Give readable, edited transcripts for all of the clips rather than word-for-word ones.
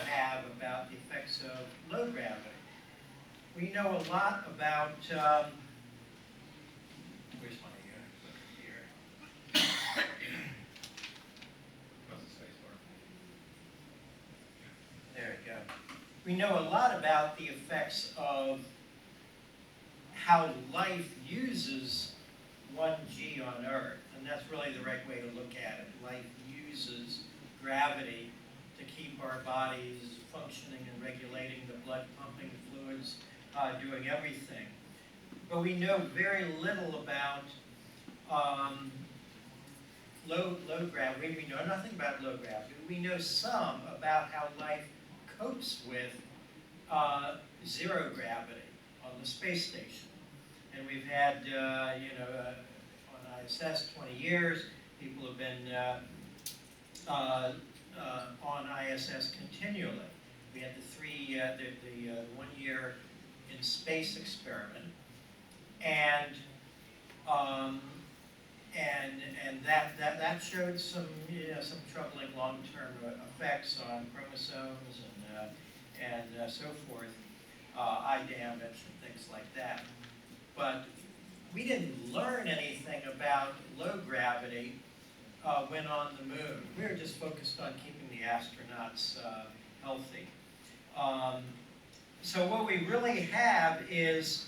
have about the effects of low gravity. We know a lot about, where's my clicker here? There we go. We know a lot about the effects of how life uses 1G on Earth, and that's really the right way to look at it. Life uses gravity to keep our bodies functioning and regulating the blood pumping, the fluids, doing everything. But we know very little about low gravity. We know nothing about low gravity. We know some about how life copes with zero gravity on the space station. And we've had, on ISS 20 years, people have been on ISS continually. We had the 1 year in space experiment, and that showed some some troubling long-term effects on chromosomes and so forth, eye damage and things like that. But we didn't learn anything about low gravity when on the moon. We were just focused on keeping the astronauts healthy. So what we really have is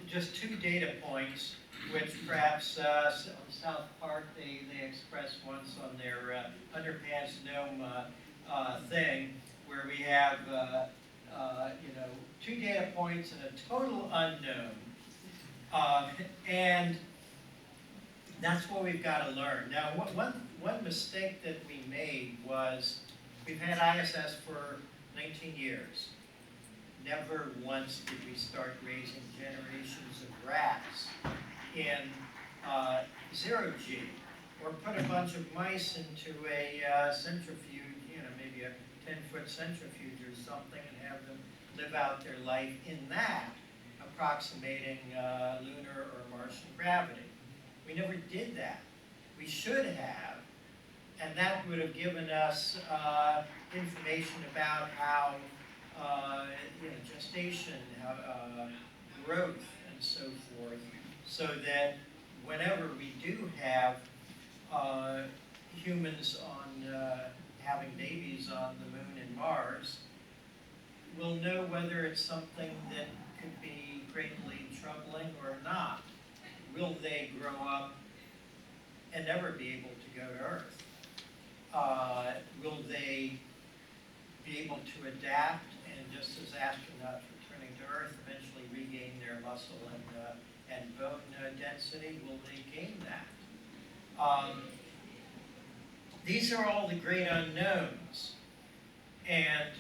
just 2 data points, which perhaps on South Park they expressed once on their underpants gnome thing, where we have 2 data points and a total unknown, and that's what we've got to learn. Now, one mistake that we made was we've had ISS for 19 years. Never once did we start raising generations of rats in 0G, or put a bunch of mice into a centrifuge, maybe a 10-foot centrifuge or something, and have them live out their life in that, approximating lunar or Martian gravity. We never did that. We should have, and that would have given us information about how gestation, growth, and so forth, so that whenever we do have humans on having babies on the moon and Mars, we'll know whether it's something that could be greatly troubling or not. Will they grow up and never be able to go to Earth? Will they be able to adapt and, just as astronauts returning to Earth, eventually regain their muscle and bone density? Will they gain that? These are all the great unknowns, and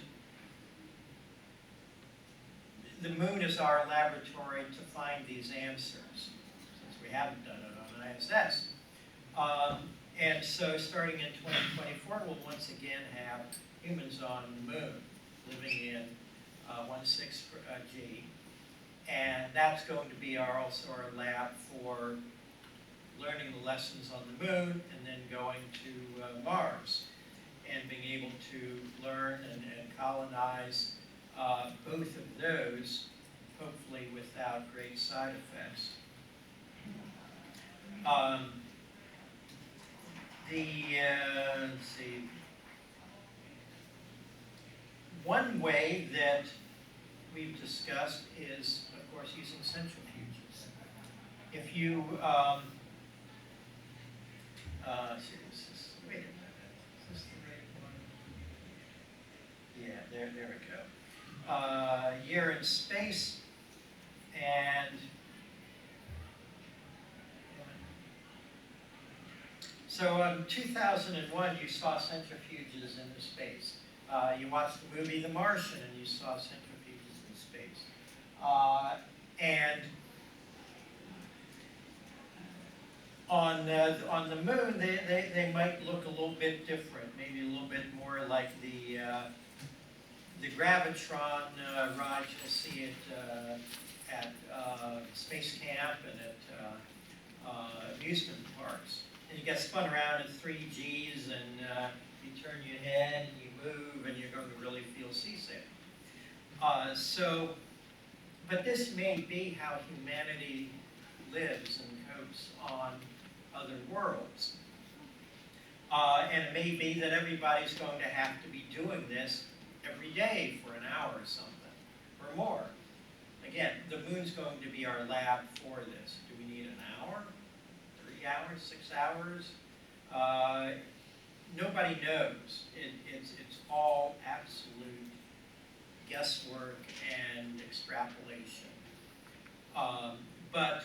the moon is our laboratory to find these answers, since we haven't done it on ISS. And so starting in 2024, we'll once again have humans on the moon living in 16G. And that's going to be also our lab for learning the lessons on the moon and then going to Mars and being able to learn and colonize both of those, hopefully without great side effects. Let's see. One way that we've discussed is, of course, using centrifuges. If you, wait a minute, is this the right one? Yeah, there we go. Year in space, and so in 2001, you saw centrifuges in space. You watched the movie The Martian, and you saw centrifuges in space. And on the moon, they might look a little bit different, maybe a little bit more like the gravitron ride. You'll see it at space camp and at amusement parks. And you get spun around at 3 Gs, and you turn your head and you move, and you're going But this may be how humanity lives and copes on other worlds. And it may be that everybody's going to have to be doing this every day for an hour or something, or more. Again, the moon's going to be our lab for this. Do we need an hour, 3 hours, 6 hours? Nobody knows. It's all absolute guesswork and extrapolation. But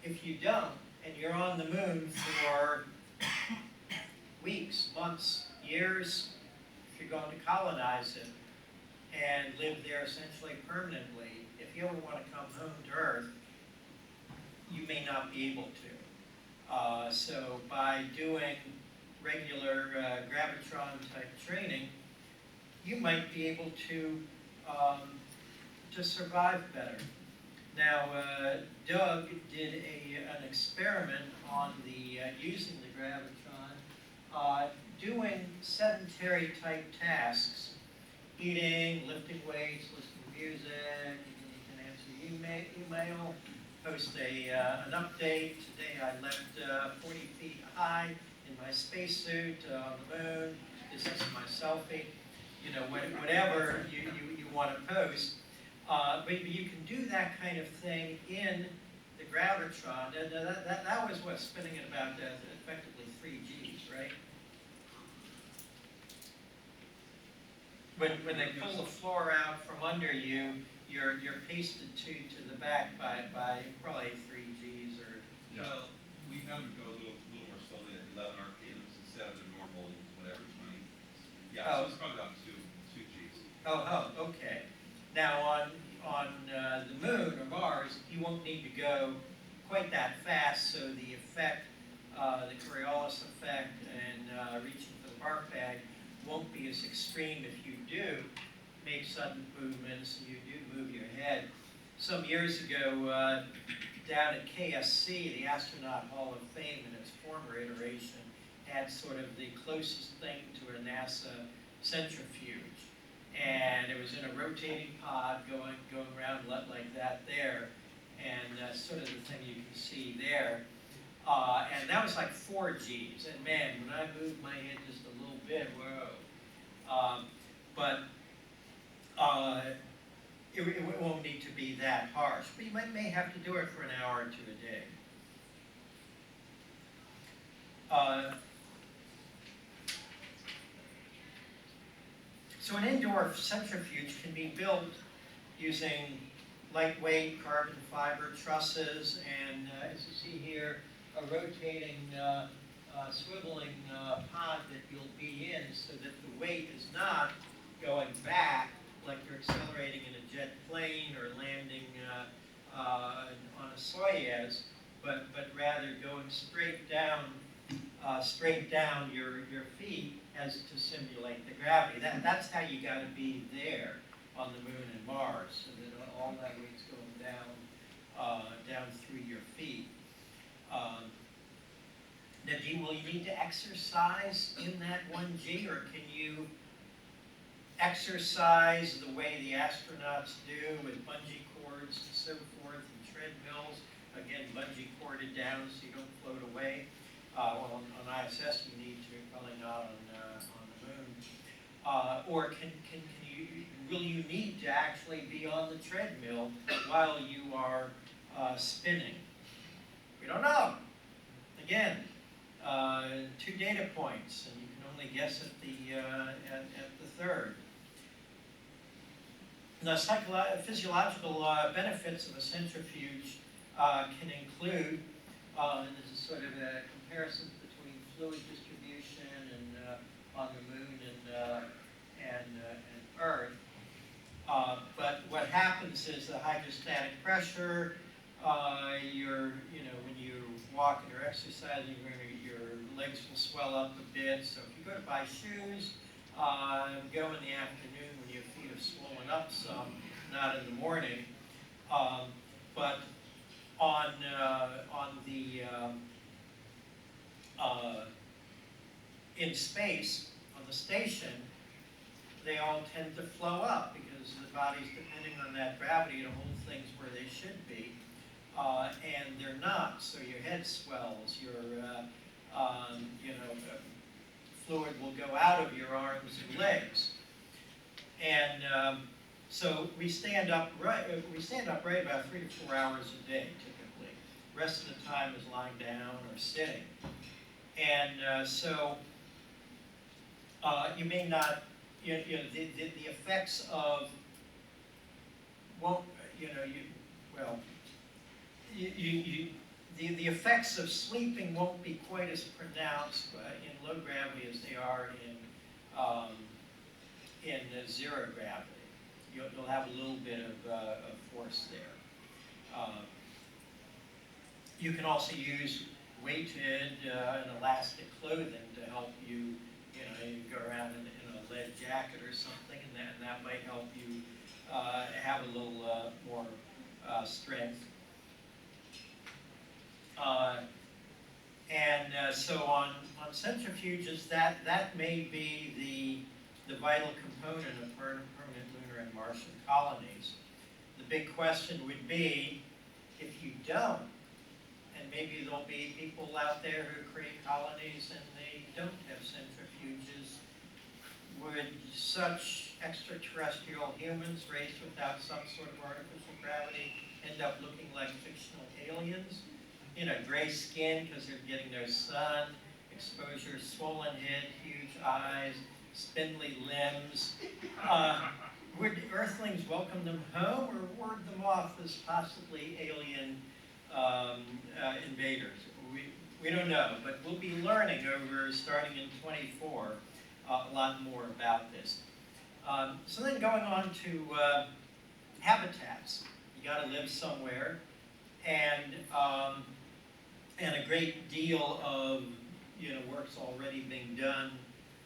if you don't, and you're on the moon for weeks, months, years, if you're going to colonize it and live there essentially permanently, if you ever want to come home to Earth, you may not be able to. So by doing regular gravitron-type training, you might be able to survive better. Now, Doug did an experiment on using the gravitron, doing sedentary type tasks, eating, lifting weights, listening to music. You can answer email, post an update. Today I left 40 feet high in my spacesuit on the moon. This is my selfie. You know, whatever you want to post. But you can do that kind of thing in the gravitron. That was what, spinning at about effectively 3 Gs, right? When they pull the floor out from under you, you're pasted to the back by probably 3 Gs or. Yeah, we have to go a little more slowly at 11 RPMs instead of the normal whatever 20. Yeah, so it's probably about 2 Gs. Oh, okay. Now on the moon or Mars, you won't need to go quite that fast, so the effect, the Coriolis effect and reaching for the bark bag won't be as extreme if you do make sudden movements and you do move your head. Some years ago, down at KSC, the Astronaut Hall of Fame in its former iteration had sort of the closest thing to a NASA centrifuge. And it was in a rotating pod going around like that there, and sort of the thing you can see there. And that was like 4 Gs. And man, when I moved my head just a little bit, whoa. But it won't need to be that harsh. But you may have to do it for an hour or two a day. So an indoor centrifuge can be built using lightweight carbon fiber trusses, and as you see here, a rotating, swiveling pod that you'll be in so that the weight is not going back like you're accelerating in a jet plane or landing on a Soyuz, but rather going straight down your feet as to simulate the gravity. That's how you got to be there on the moon and Mars, so that all that weight's going down through your feet. Now, will you need to exercise in that 1 G, or can you exercise the way the astronauts do with bungee cords and so forth, and treadmills? Again, bungee corded down so you don't float away. Well, on ISS you need to, probably not on the moon. Or will you need to actually be on the treadmill while you are spinning? We don't know. Again, 2 data points, and you can only guess at the third. The physiological benefits of a centrifuge can include, and this is sort of a comparison between fluid distribution and on the moon and Earth. But what happens is the hydrostatic pressure. When you walk and you're exercising, your legs will swell up a bit. So if you go to buy shoes, go in the afternoon when your feet have swollen up some, not in the morning. But on in space, on the station, they all tend to flow up because the body's depending on that gravity to hold things where they should be, and they're not. So your head swells, your fluid will go out of your arms and legs, and so we stand upright. We stand upright about 3 to 4 hours a day typically. The rest of the time is lying down or sitting, and so you may not. The effects of the effects of sleeping won't be quite as pronounced in low gravity as they are in zero gravity. You'll have a little bit of force there. You can also use weighted and elastic clothing to help you. You go around in a lead jacket or something, and that might help you have a little more strength. So on centrifuges, that may be the vital component of permanent lunar and Martian colonies. The big question would be, if you don't, and maybe there'll be people out there who create colonies and they don't have centrifuges, would such extraterrestrial humans raised without some sort of artificial gravity end up looking like fictional aliens? Gray skin because they're getting no sun, exposure, swollen head, huge eyes, spindly limbs. Would Earthlings welcome them home or ward them off as possibly alien invaders? We don't know, but we'll be learning starting in 24 a lot more about this. So then going on to habitats. You got to live somewhere, and a great deal of work's already being done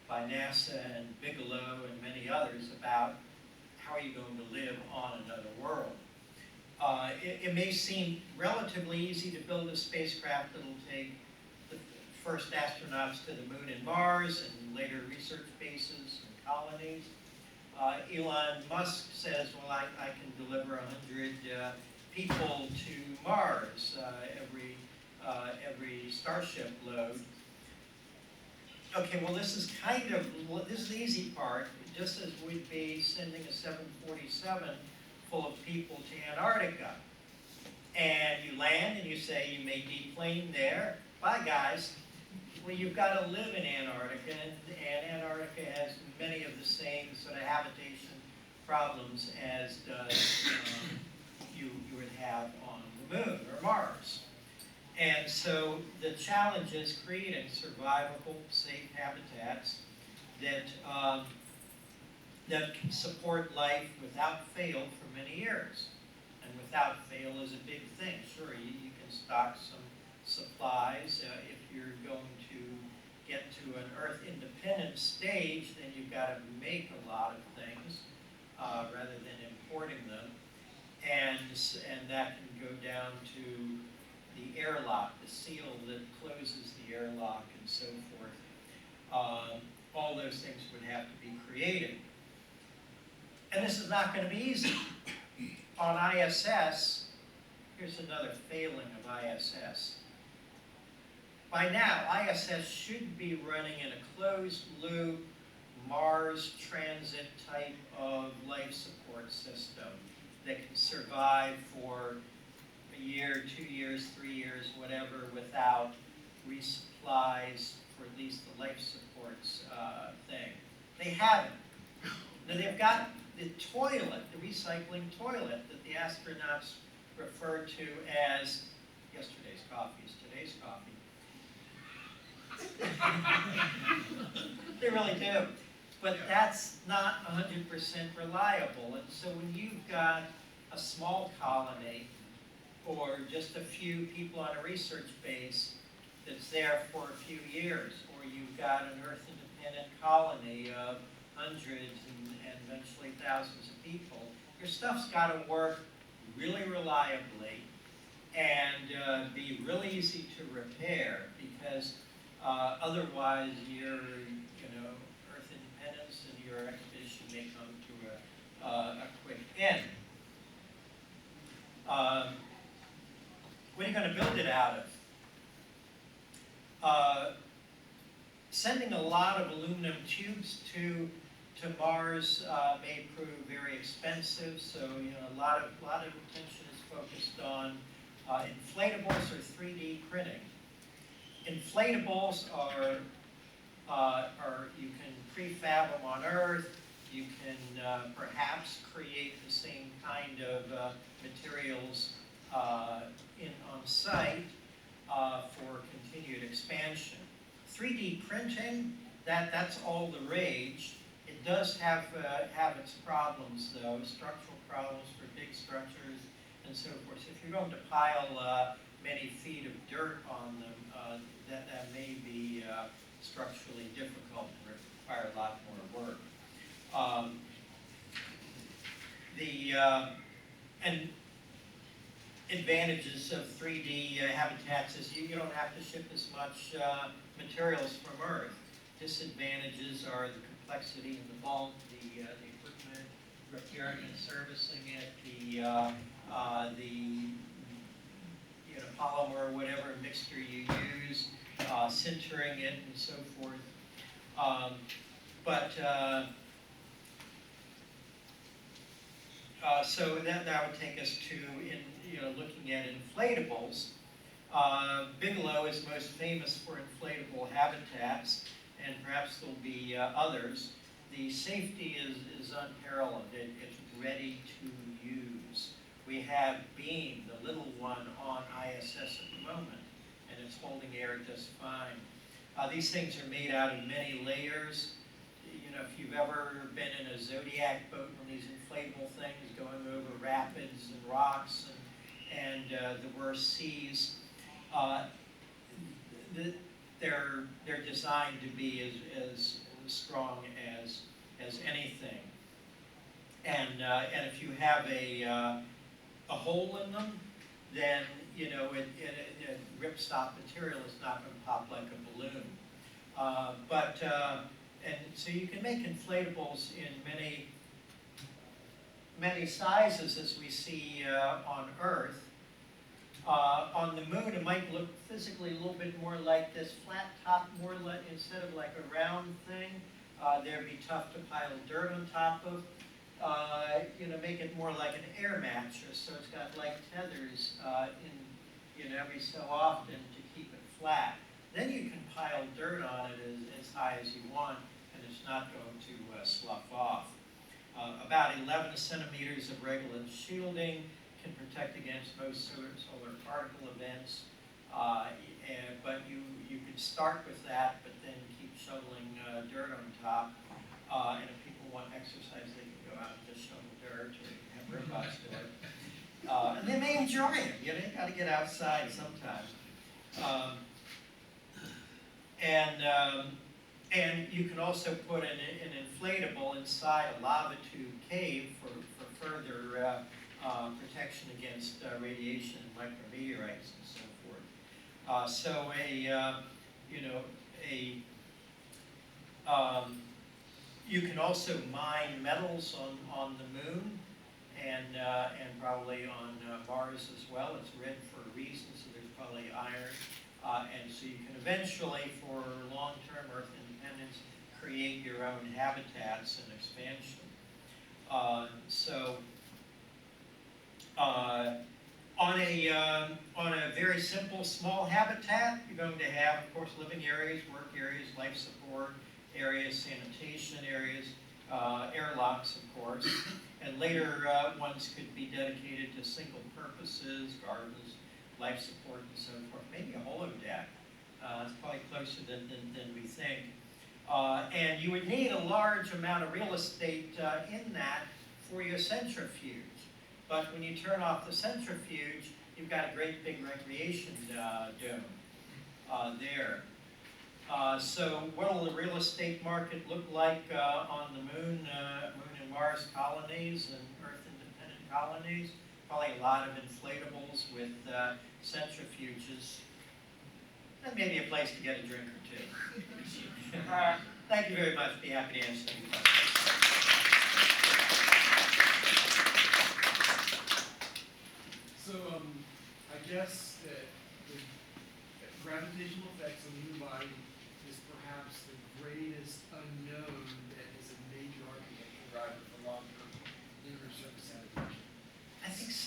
by NASA and Bigelow and many others about how are you going to live on another world. It may seem relatively easy to build a spacecraft that will take the first astronauts to the moon and Mars and later research bases and colonies. Elon Musk says, well, I can deliver 100 people to Mars every Starship load. Okay, well, this is the easy part. Just as we'd be sending a 747 full of people to Antarctica. And you land and you say you may deplane there. Bye, guys. Well, you've got to live in Antarctica, and Antarctica has many of the same sort of habitation problems as you would have on the moon or Mars. And so the challenge is creating survivable, safe habitats that can support life without fail for many years. And without fail is a big thing. Sure, you can stock some supplies. If you're going to get to an Earth independent stage, then you've got to make a lot of things rather than importing them. And that can go down to the airlock, the seal that closes the airlock, and so forth. All those things would have to be created. And this is not going to be easy. On ISS, here's another failing of ISS. By now, ISS should be running in a closed-loop Mars transit type of life support system that can survive for a year, 2 years, 3 years, whatever, without resupplies for at least the life supports thing. They haven't. Now they've got the toilet, the recycling toilet that the astronauts refer to as yesterday's coffee is today's coffee. They really do. But that's not 100% reliable. And so when you've got a small colony or just a few people on a research base that's there for a few years, or you've got an Earth-independent colony of hundreds and eventually thousands of people, your stuff's got to work really reliably and be really easy to repair, because otherwise your Earth independence and your expedition expansion may come to a quick end. What are you going to build it out of? Sending a lot of aluminum tubes to Mars may prove very expensive, so a lot of attention is focused on inflatables or 3D printing. Inflatables are you can prefab them on Earth. You can perhaps create the same kind of materials on site for continued expansion. 3D printing, that's all the rage. It does have its problems, though, structural problems for big structures and so forth. So if you're going to pile many feet of dirt on them, that may be structurally difficult and require a lot more work. And advantages of 3D habitats is you don't have to ship as much materials from Earth. Disadvantages are the complexity and the bulk, the equipment, repairing and servicing it, the polymer or whatever mixture you use, sintering it and so forth. So that would take us to looking at inflatables. Bigelow is most famous for inflatable habitats, and perhaps there'll be others. The safety is unparalleled. It's ready to use. We have Beam, the little one, on ISS at the moment, and it's holding air just fine. These things are made out of many layers. If you've ever been in a Zodiac boat, one of these inflatable things going over rapids and rocks and the worst seas, they're designed to be as strong as anything. And if you have a hole in them, then ripstop material is not going to pop like a balloon. And so you can make inflatables in many sizes, as we see on Earth. On the moon, it might look physically a little bit more like this flat top, instead of like a round thing. There'd be tough to pile dirt on top of. Make it more like an air mattress, so it's got like tethers every so often to keep it flat. Then you can pile dirt on it as high as you want, and it's not going to slough off. About 11 centimeters of regular shielding can protect against most solar particle events, but you could start with that, but then keep shoveling dirt on top. And if people want exercise, they can go out and just shovel dirt, or you can have robots do it. And they may enjoy it. You got to get outside sometime. And you can also put an inflatable inside a lava tube cave for further protection against radiation and micrometeorites and so forth. You can also mine metals on the moon and probably on Mars as well. It's red for a reason, so there's probably iron. And so you can eventually, for long-term Earth independence, create your own habitats and expansion. On a very simple, small habitat, you're going to have, of course, living areas, work areas, life support areas, sanitation areas, airlocks, of course, and later ones could be dedicated to single purposes, gardens, life support, and so forth. Maybe a holodeck. It's probably closer than we think. And you would need a large amount of real estate in that for your centrifuge. But when you turn off the centrifuge, you've got a great big recreation dome there. So what will the real estate market look like on the Moon and Mars colonies and Earth-independent colonies? Probably a lot of inflatables with centrifuges. And maybe a place to get a drink or two. Thank you very much. Be happy to answer any questions.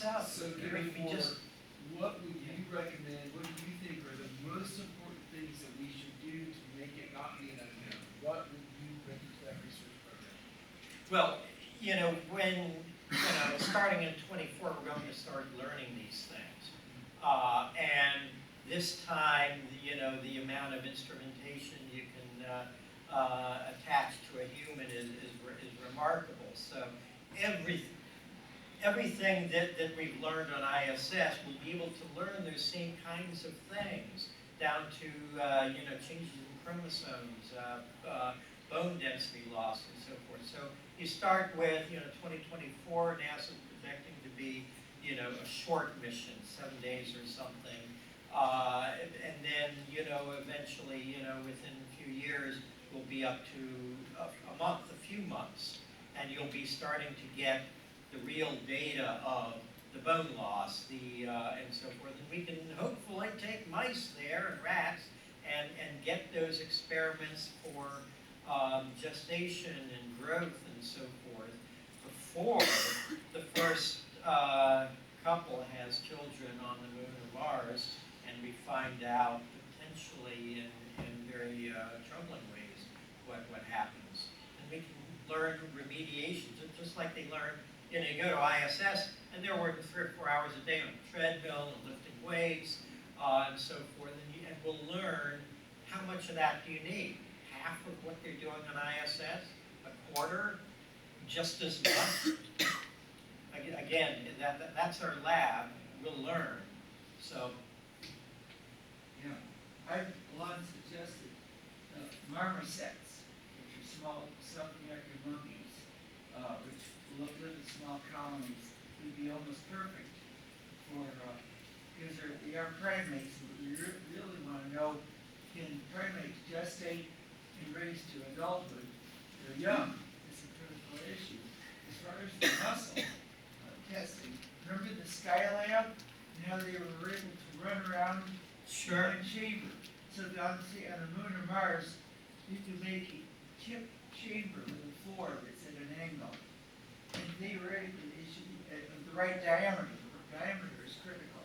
up. So We therefore, just, what would you recommend, what do you think are the most important things that we should do to make it not be an unknown? What would you bring to that research program? well, starting in 24, we're going to start learning these things. And this time, the amount of instrumentation you can attach to a human is remarkable. So everything that we've learned on ISS, we'll be able to learn those same kinds of things, down to changes in chromosomes, bone density loss, and so forth. So you start with 2024, NASA projecting to be a short mission, 7 days or something, and then eventually within a few years we'll be up to a month, a few months, and you'll be starting to get the real data of the bone loss, and so forth. And we can hopefully take mice there and rats and get those experiments for gestation and growth and so forth before the first couple has children on the moon or Mars, and we find out potentially in very troubling ways what happens. And we can learn remediation, just like they learn. You go to ISS, and they're working 3 or 4 hours a day on a treadmill and lifting weights and so forth. And we'll learn how much of that do you need. Half of what they're doing on ISS, a quarter, just as much. Again, that's our lab. We'll learn. So, Yeah, I've long suggested marmosets, which are small self-reactive monkeys, which live in small colonies, would be almost perfect for, because they are primates, and we really want to know, can primates gestate and raise to adulthood? They're young. It's a critical issue. As far as the muscle testing, remember the Skylab and how they were able to run around sure. in a chamber? So on the moon or Mars, you can make a chip chamber with a floor that's at an angle. And theoretically, they should be at the right diameter. The diameter is critical.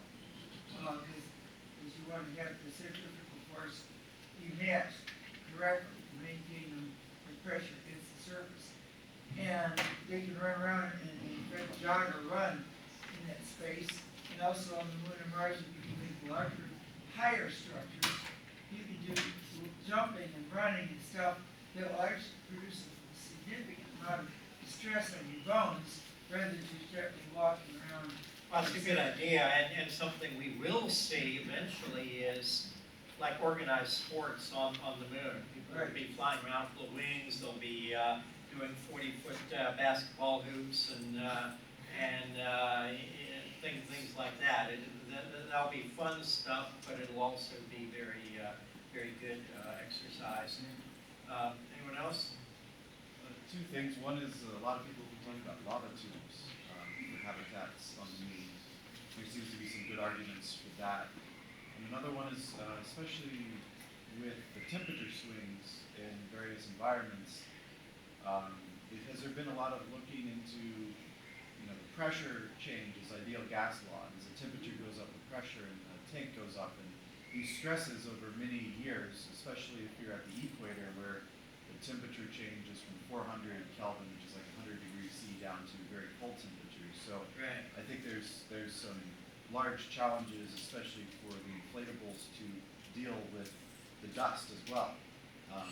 Because you want to have the centrifugal force be matched correctly to maintain the pressure against the surface. And they can run around and jog or run in that space. And also on the moon and Mars, you can make larger, higher structures. You can do jumping and running and stuff that will actually produce a significant amount of stress on your bones rather than just gently walking around. Well, that's a good idea, and something we will see eventually is like organized sports on the moon. People will be flying around with little wings. They'll be doing 40-foot basketball hoops and things like that. That'll be fun stuff, but it'll also be very good exercise. Anyone else? Two things. One is a lot of people have been talking about lava tubes for habitats on the moon. There seems to be some good arguments for that. And another one is, especially with the temperature swings in various environments, has there been a lot of looking into, the pressure changes, ideal gas law. As the temperature goes up, the pressure in the tank goes up, and these stresses over many years, especially if you're at the equator where the temperature changes from 400 Kelvin, which is like 100 degrees C, down to very cold temperatures. So Right. I think there's some large challenges, especially for the inflatables, to deal with the dust as well.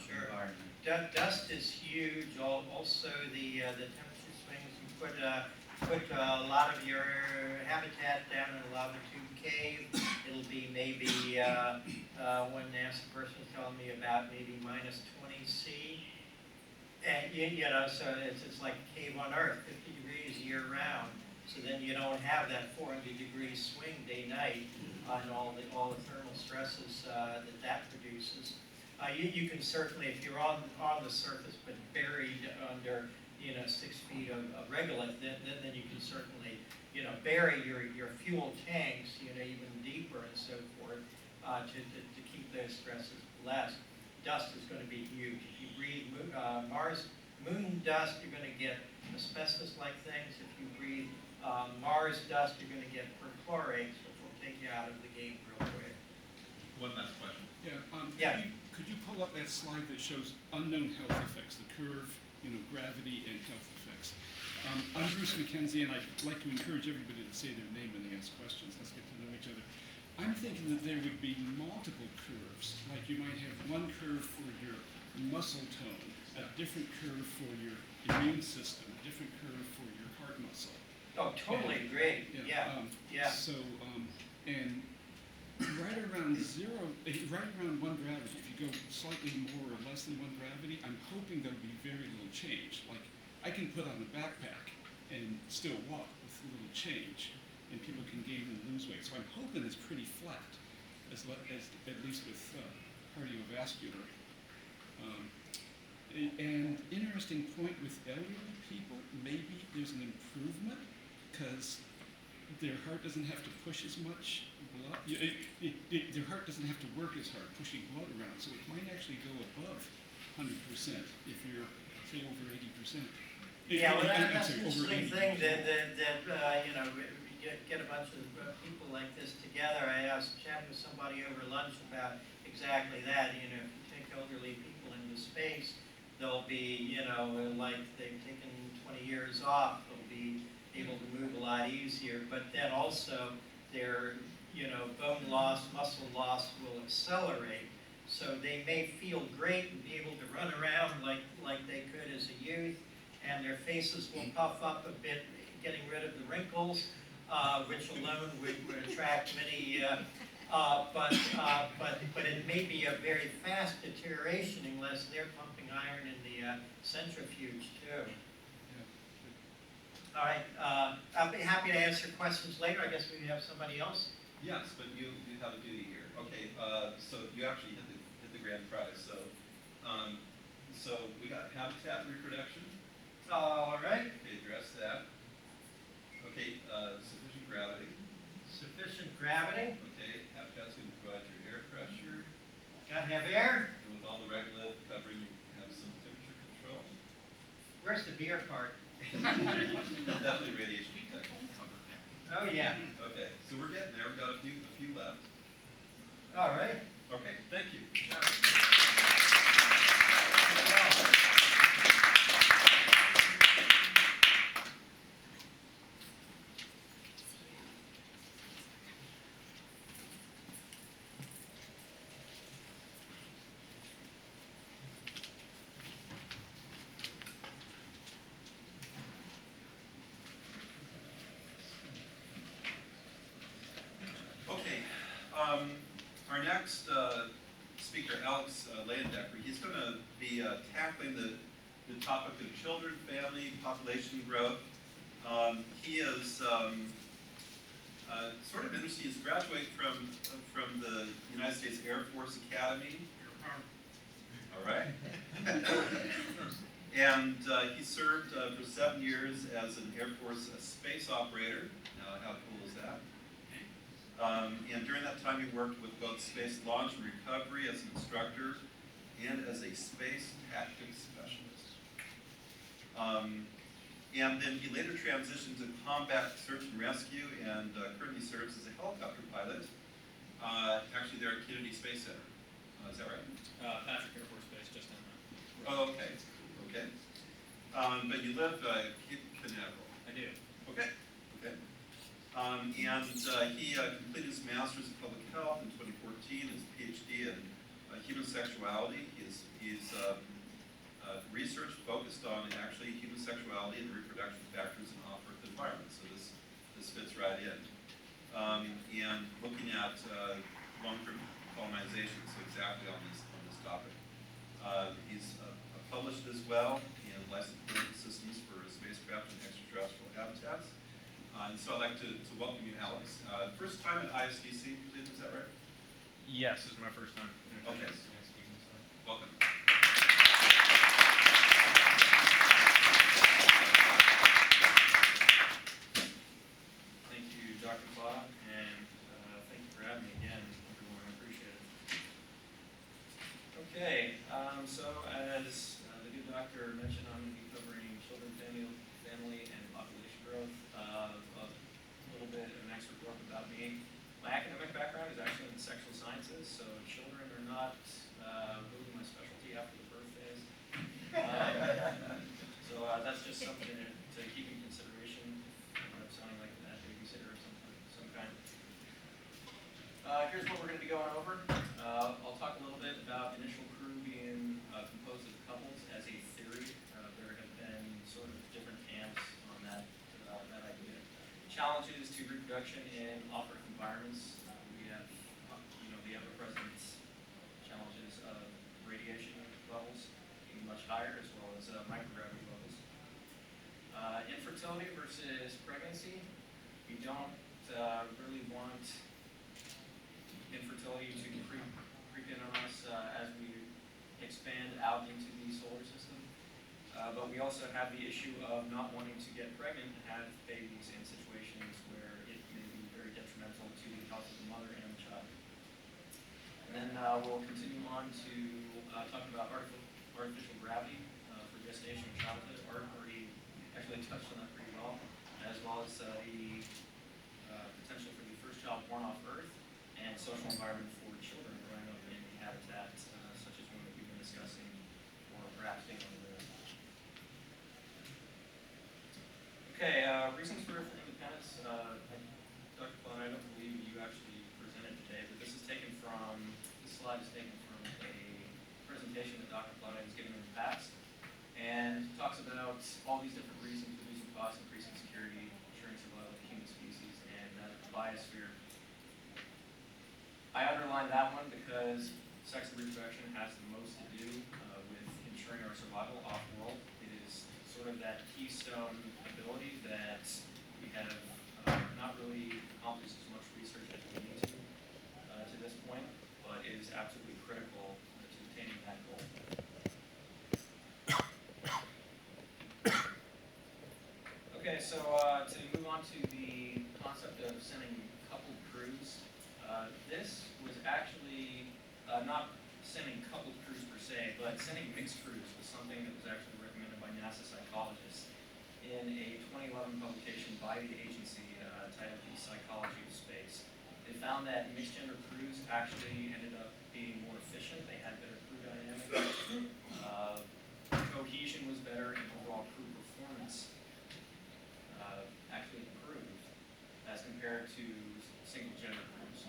Sure. Environment. Dust is huge. Also, the temperature swings. You put a lot of your habitat down in a lava tube cave. It'll be maybe one NASA person was telling me about maybe minus 20 C. And so it's like a cave on Earth, 50 degrees year round. So then you don't have that 400-degree swing day-night and all the thermal stresses that produces. You can certainly, if you're on the surface but buried under 6 feet of regolith, then you can certainly bury your fuel tanks even deeper and so forth to keep those stresses less. Dust is going to be huge. If you breathe moon dust, you're going to get asbestos-like things. If you breathe Mars dust, you're gonna get perchlorates, which will take you out of the game real quick. One last question. Yeah. Could you pull up that slide that shows unknown health effects, the curve, gravity and health effects? I'm Bruce McKenzie, and I'd like to encourage everybody to say their name when they ask questions. Let's get to know each other. I'm thinking that there would be multiple curves, like you might have one curve for your muscle tone, a different curve for your immune system, a different curve for your heart muscle. Oh, totally agree, yeah, yeah. So, and right around right around 1 gravity, if you go slightly more or less than 1 gravity, I'm hoping there'll be very little change. Like, I can put on a backpack and still walk with little change, and people can gain and lose weight. So I'm hoping it's pretty flat, as at least with cardiovascular. And interesting point with elderly people, maybe there's an improvement because their heart doesn't have to push as much blood. Their heart doesn't have to work as hard pushing blood around, so it might actually go above 100% if you're, say, over 80%. Yeah, well, that's I'm an sorry, over interesting 80%. thing that get a bunch of people like this together. I was chatting with somebody over lunch about exactly that. If you take elderly people into space, they'll be, like they've taken 20 years off, they'll be able to move a lot easier, but then also their, bone loss, muscle loss will accelerate. So they may feel great and be able to run around like they could as a youth, and their faces will puff up a bit, getting rid of the wrinkles, which alone would attract many, but it may be a very fast deterioration unless they're pumping iron in the centrifuge too. All right, I'll be happy to answer questions later. I guess we have somebody else. Yes, but you have a duty here. Okay, so you actually hit the grand prize. So we got habitat and reproduction. All right. Okay, address that. Okay, sufficient gravity. Sufficient gravity. Okay, habitat's going to provide your air pressure. Got to have air. And with all the regolith covering, you have some temperature control. Where's the beer cart? Definitely radiation protection. Oh, yeah. Okay, so we're getting there. We've got a few left. All right. Okay, thank you. Okay, our next speaker, Alex Landecker, he's going to be tackling the topic of children, family, population growth. He is sort of interesting. He's graduated from the United States Air Force Academy. All right. And he served for 7 years as an Air Force space operator. Now, how cool is that? And during that time, he worked with both space launch and recovery as an instructor and as a space tactics specialist. And then he later transitioned to combat search and rescue and currently serves as a helicopter pilot, actually there at Kennedy Space Center. Is that right? Patrick Air Force Base, just down there. Oh, okay. Okay. But you live in Connecticut. I do. Okay. Okay. And he completed his master's in public health in 2014, his PhD in human sexuality. His research focused on actually human sexuality and reproduction factors in off-Earth environments. So this fits right in. And looking at long-term colonization, so exactly on this topic. He's published as well in life support systems for spacecraft and extraterrestrial habitats. And so I'd like to welcome you, Alex. First time at ISDC, is that right? Yes, this is my first time. Okay. Welcome. Thank you, Dr. Claude, and thank you for having me again, everyone. I appreciate it. Okay, so as the good doctor mentioned, I'm going to be covering children, family, and population growth. A to keep in consideration, if you end up sounding like that babysitter of some kind. Here's what we're going to be going over. I'll talk a little bit about initial crew being composed of couples as a theory. There have been sort of different camps on that idea. Challenges to reproduction in off-Earth environments. We have, the ever-present challenges of radiation levels being much higher, as well as microgravity levels. Infertility versus pregnancy. We don't really want infertility to creep in on us as we expand out into the solar system. But we also have the issue of not wanting to get pregnant and have babies in situations where it may be very detrimental to the health of the mother and the child. And then we'll continue on to talk about artificial gravity for gestation and childhood. Art already actually touched on that pretty well as the potential for the first child born off Earth and social environment for children growing up in a habitat such as one that we've been discussing, or perhaps being on the moon. Okay, reasons for Earth Independence. Dr. Klein, I don't believe you actually presented today, but this slide is taken from a presentation that Dr. Klein has given in the past, and talks about all these different reasons: reducing costs, increasing security, ensuring survival of the human species, and the biosphere. I underline that one because sex and reproduction has the most to do with ensuring our survival off-world. It is sort of that keystone ability that we have not really accomplished as much research as we need to this point, but it is absolutely critical to attaining that goal. Okay, so to move on to the concept of sending coupled crews. This was actually not sending coupled crews per se, but sending mixed crews was something that was actually recommended by NASA psychologists in a 2011 publication by the agency titled The Psychology of Space. They found that mixed gender crews actually ended up being more efficient. They had better crew dynamics. Cohesion was better, and overall crew performance actually improved as compared to single gender crews.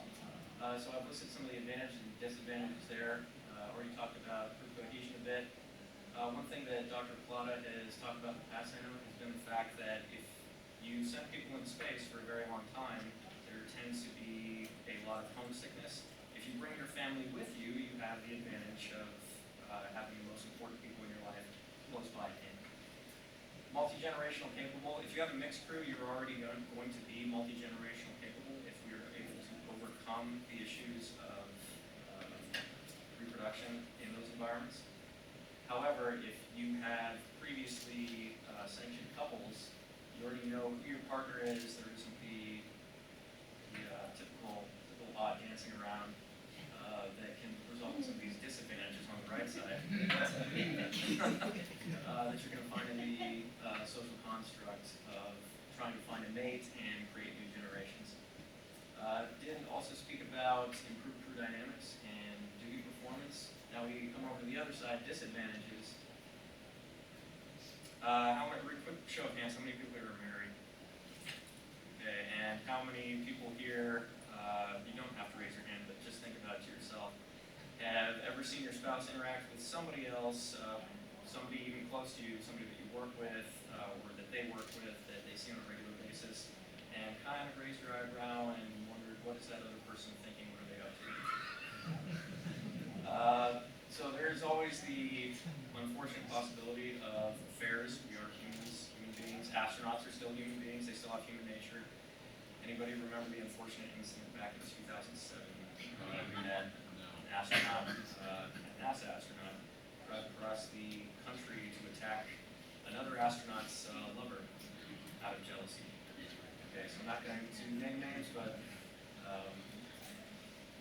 So I've listed some of the advantages and disadvantages there. Already talked about crew cohesion a bit. One thing that Dr. Plata has talked about in the past, I know, has been the fact that if you send people in space for a very long time, there tends to be a lot of homesickness. If you bring your family with you, you have the advantage of having the most important people in your life close by hand. Multi-generational capable. If you have a mixed crew, you're already going to be multi-generational capable if we're able to overcome the issues of reproduction in those environments. However, if you have previously sanctioned couples, you already know who your partner is. There isn't the typical odd dancing around that can result in some of these disadvantages on the right side that you're going to find in the social construct of trying to find a mate and create new generations. Did also speak about improved crew dynamics and duty performance. Now we come over to the other side, disadvantages. Quick show of hands, how many people here are married? Okay, and how many people here, you don't have to raise your hand, but just think about it to yourself, have ever seen your spouse interact with somebody else, somebody even close to you, somebody that you work with, or that they work with, that they see on a regular basis, and kind of raise your eyebrow and wondered, what is that other person thinking, what are they up to? So there's always the unfortunate possibility of affairs. We are humans, human beings. Astronauts are still human beings. They still have human nature. Anybody remember the unfortunate incident back in 2007? We had an astronaut, a NASA astronaut, drive across the country to attack another astronaut's lover out of jealousy. Okay, so I'm not going to name names, but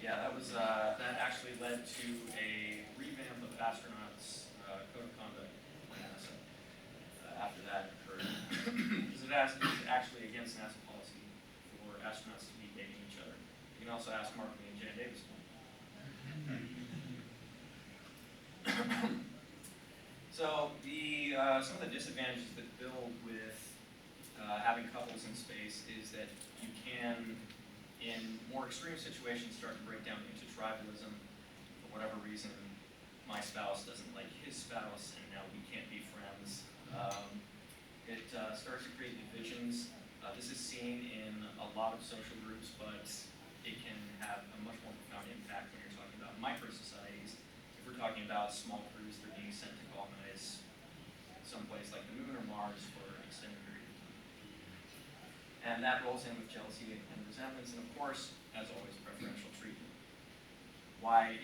yeah, that actually led to a revamp of astronauts' code of conduct by NASA after that occurred. Because it is actually against NASA policy for astronauts to be dating each other. You can also ask Mark Lee and Jan Davis. So some of the disadvantages that build with having couples in space is that you can, in more extreme situations, start to break down into tribalism. For whatever reason, my spouse doesn't like his spouse, and now we can't be friends. It starts to create divisions. This is seen in a lot of social groups, but it can have a much more profound impact when you're talking about micro-societies. If we're talking about small crews that are being sent to colonize someplace like the moon or Mars for an extended period of time. And that rolls in with jealousy and resentments, and of course, as always, preferential treatment. Why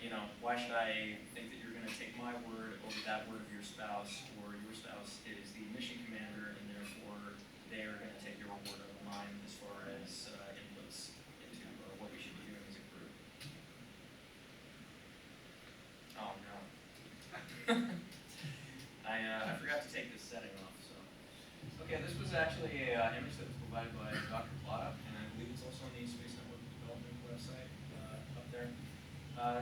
should I think that you're going to take my word over that word of your spouse, or your spouse is the mission commander, and therefore they are going to take your word over mine as far as inputs into what we should be doing as a group. Oh no. I forgot to take this setting off, so. Okay, this was actually an image that was provided by Dr. Plata, and I believe it's also on the Space Network Development website up there,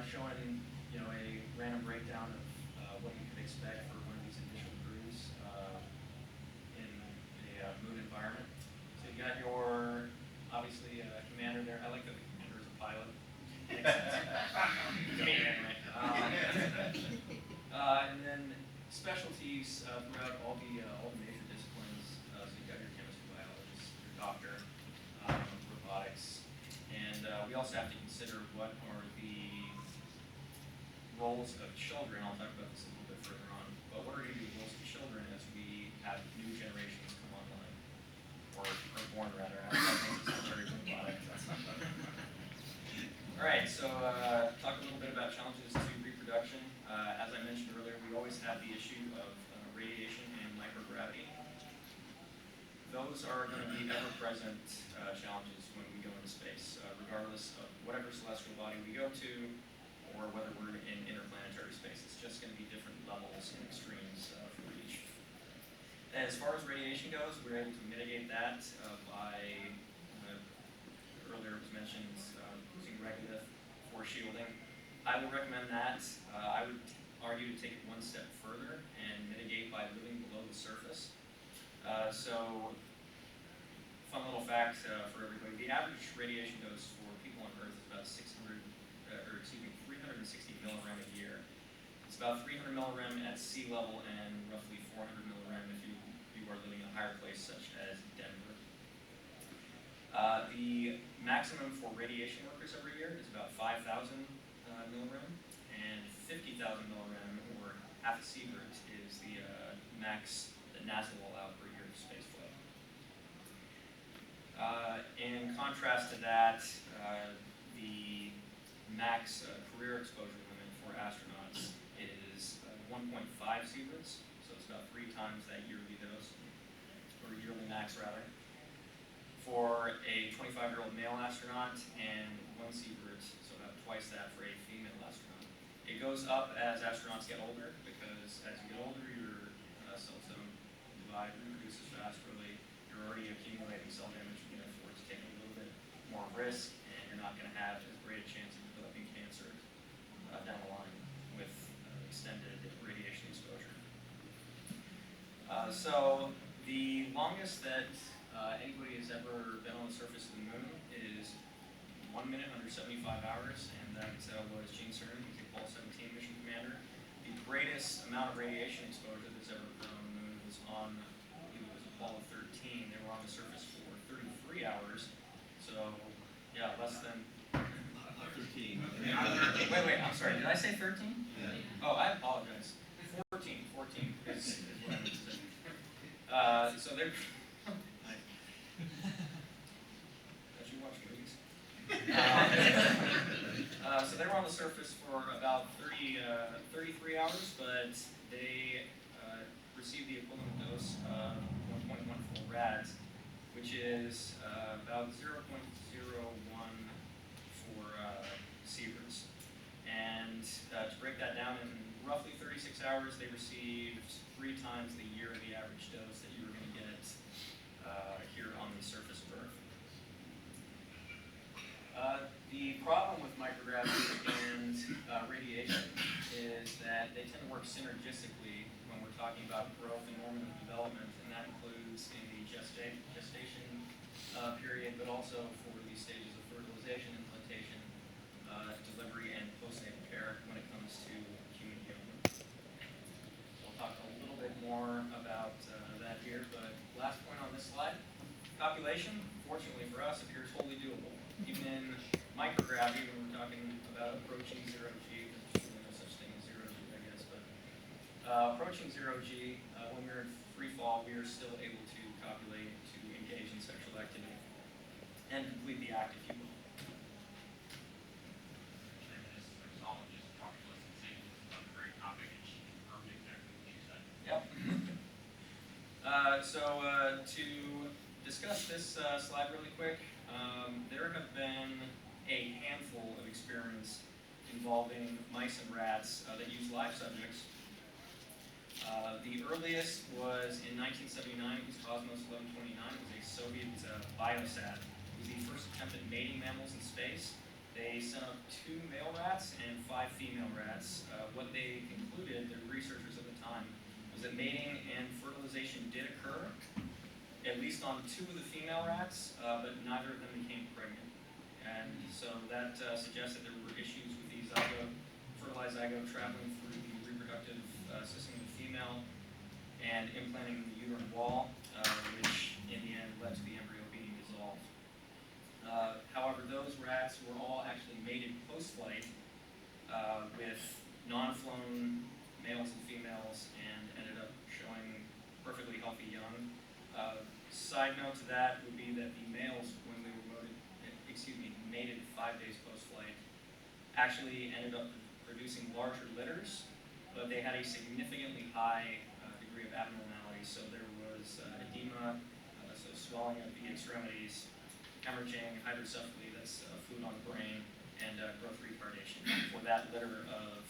showing a random breakdown of what you could expect for one of these initial crews in a moon environment. So you got your, obviously, commander there. I like that the commander is a pilot. To me, anyway. And then specialties throughout all the major disciplines. So you've got your chemist, your biologist, your doctor, robotics, and we also have to consider what are the roles of children. I'll talk about this a little bit further on. But what are going to be the roles of children as we have new generations come online, or born rather? I think it's very robotic. All right, so talk a little bit about challenges to reproduction. As I mentioned earlier, we always have the issue of radiation and microgravity. Those are going to be ever-present challenges when we go into space, regardless of whatever celestial body we go to, or whether we're in interplanetary space. It's just going to be different levels and extremes for each. As far as radiation goes, we're able to mitigate that by, earlier it was mentioned, using regolith for shielding. I would recommend that. I would argue to take it one step further and mitigate by living below the surface. So, fun little fact for everybody. The average radiation dose for people on Earth is about 360 milliram a year. It's about 300 milliram at sea level and roughly 400 milliram if you are living in a higher place such as Denver. The maximum for radiation workers every year is about 5,000 milliram, and 50,000 milliram, or half a sievert, is the max that NASA will allow per year of space flight. In contrast to that, the max career exposure limit for astronauts is 1.5 sieverts, so it's about 3 times that yearly dose, or yearly max rather, for a 25-year-old male astronaut, and 1 sievert, so about twice that for a female astronaut. It goes up as astronauts get older, because as you get older, your cells don't divide, reproduces fasterly. You're already accumulating cell damage, and therefore it's taking a little bit more risk, and you're not going to have as great a chance of developing cancer down the line with extended radiation exposure. So the longest that anybody has ever been on the surface of the moon is 1 minute under 75 hours, and that was Gene Cernan, who's the Apollo 17 mission commander. The greatest amount of radiation exposure that's ever occurred on the moon was on, I believe it was Apollo 13. They were on the surface for 33 hours, so yeah, less than 13. Wait, I'm sorry, did I say 13? Yeah. Oh, I apologize. 14 is what I meant to say. So they're, as you watch movies. So they were on the surface for about 33 hours, but they received the equivalent dose of 1.14 rads, which is about 0.01 for sieverts. And to break that down, in roughly 36 hours, they received 3 times the yearly average dose that you were going to get here on the surface of Earth. The problem with microgravity and radiation is that they tend to work synergistically when we're talking about growth and normative development, and that includes includes in the gestation period, but also for the stages of fertilization, implantation, delivery, and postnatal care when it comes to human healing. We'll talk a little bit more about that here, but last point on this slide, copulation, fortunately for us, appears wholly doable. Even in microgravity, when we're talking about approaching zero G, there's really no such thing as zero G, I guess, but approaching zero G, when we're in free fall, we are still able to copulate, to engage in sexual activity, and complete the act, if you will. Yep. To discuss this slide really quick, there have been a handful of experiments involving mice and rats that use live subjects. The earliest was in 1979, it was Cosmos 1129, it was a Soviet biosat. It was the first attempt at mating mammals in space. They sent up 2 male rats and 5 female rats. What they concluded, the researchers at the time, was that mating and fertilization did occur, at least on 2 of the female rats, but neither of them became pregnant. And so that suggests that there were issues with the zygote, fertilized zygote traveling through the reproductive system of the female and implanting the uterine wall, which in the end led to the embryo being dissolved. However, those rats were all actually mated post-flight with non-flown males and females and ended up showing perfectly healthy young. Side note to that would be that the males, when they were mated 5 days post-flight, actually ended up producing larger litters, but they had a significantly high degree of abnormality. So there was edema, so swelling of the extremities, hemorrhaging, hydrocephaly, that's fluid on the brain, and growth retardation for that litter of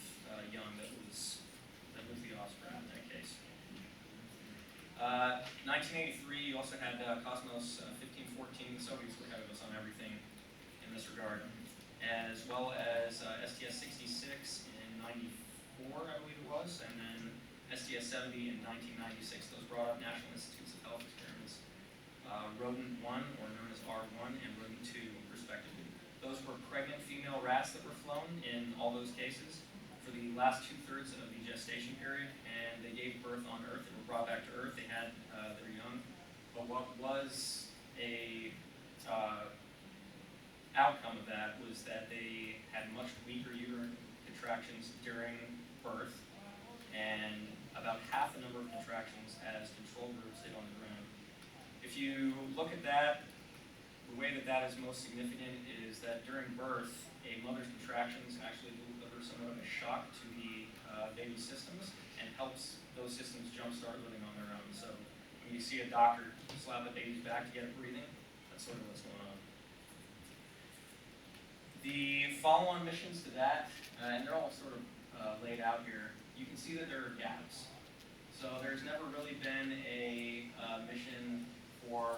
young that was the offspring in that case. 1983, you also had Cosmos 1514. The Soviets were ahead of us on everything in this regard, as well as STS-66 in 94, I believe it was, and then STS-70 in 1996. Those brought up National Institutes of Health experiments, rodent 1, or known as R1, and rodent 2, respectively. Those were pregnant female rats that were flown in all those cases for the last 2/3 of the gestation period, and they gave birth on Earth. They were brought back to Earth. They had their young, but what was a outcome of that was that they had much weaker uterine contractions during birth, and about half the number of contractions as control groups did on the ground. If you look at that, the way that that is most significant is that during birth, a mother's contractions actually deliver somewhat of a shock to the baby's systems and helps those systems jumpstart living on their own. So when you see a doctor slap a baby's back to get it breathing, that's sort of what's going on. The follow-on missions to that, and they're all sort of laid out here, you can see that there are gaps. So there's never really been a mission for